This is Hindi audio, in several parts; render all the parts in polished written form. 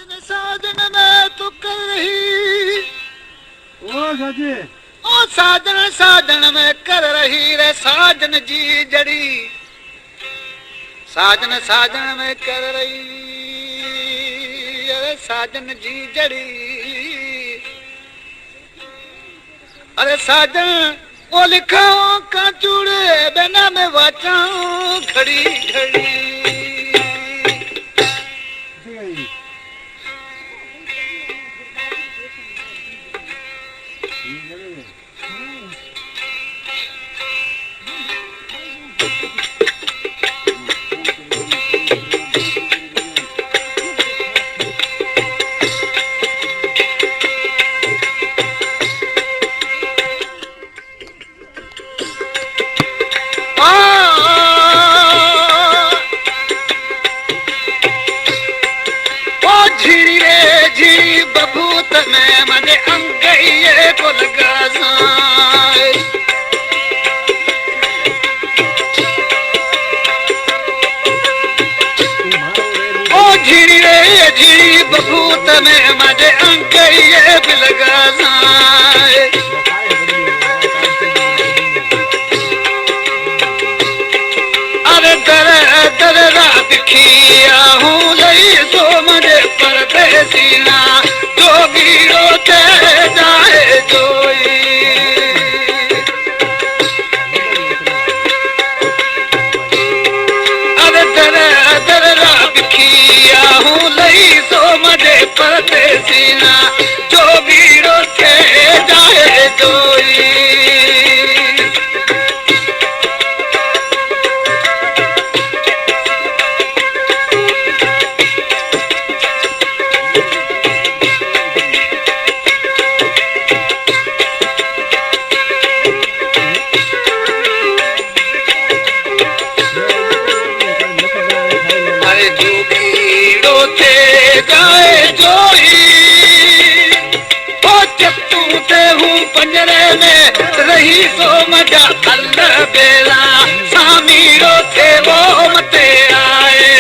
साजन साजन मैं तू कर रही ओ साजे ओ साजन साजन मैं कर रही रे साजन जी जड़ी साजन साजन मैं कर रही अरे साजन जी जड़ी अरे साजन वो लिखाओ का चूड़े बिना में वाचाऊं खड़ी खड़ी बबूत में मजे अंक ये भी लगा जाए अरे दर दर रात खिया हूँ लई सो मजे पर सीना जोगी रोते जाए जोई अरे दर दर रात खिया हूँ लई सो मजे परते सीना जो भी रोते जाए जोई अरे जो भी रोते जाए जोई ओ चत्तू ते हूँ पंजरे में रही सो मजा अल्लाह बेला सामी रोते वो मते आए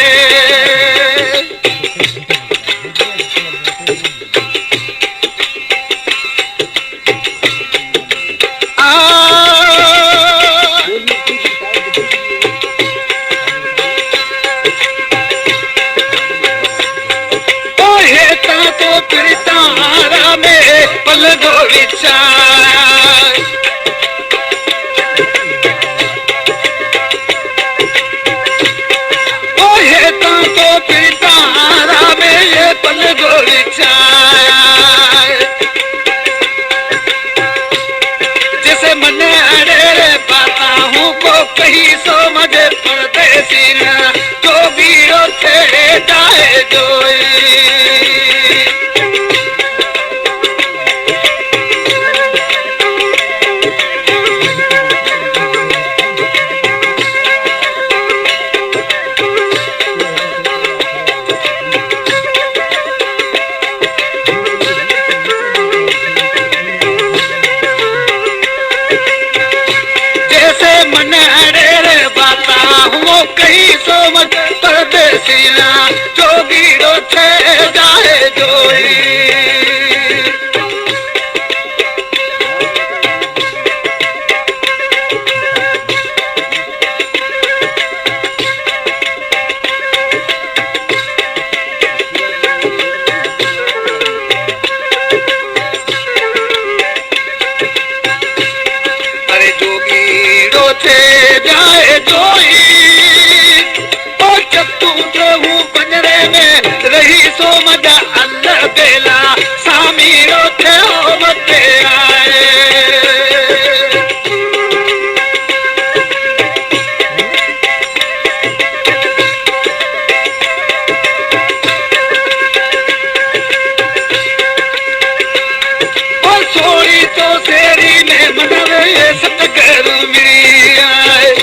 तारा में पल दो विचार ओ है तो फिर तारा में ये पल दो विचार जैसे मन अड़े पाता हूँ को कहीं सो मजे परदेसी ना जो भी रोते जाए जोई कहीं सो मत परदेसिया जो भी रोते जाए जोई अरे जोगी रोते जाए जोई पंजरे में रही सो मजा अल्लाह बेला सामी रोते हो मते आए और सोरी तो सेरी में मनवे सतगर मिली आए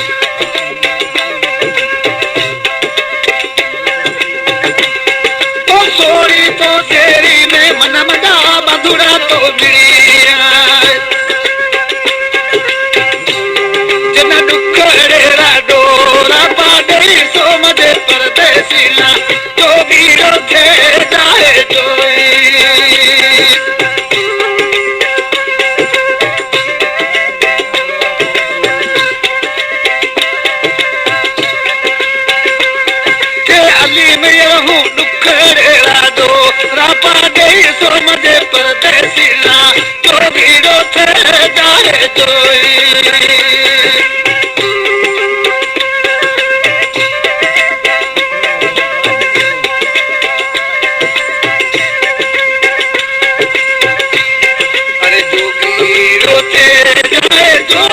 सोरी तो तेरी में मन मजा मधुरा तो मिली जन डुकड़े डोरा पाडे सो मजे परदेसी सीना जो वीरो थे जाए जोई के अली में रहूं दुखड़ेरा दो रापा गई सो मजे परदेसी ना जो वीरो थे जाए जोई अरे जो वीरो थे जाए जो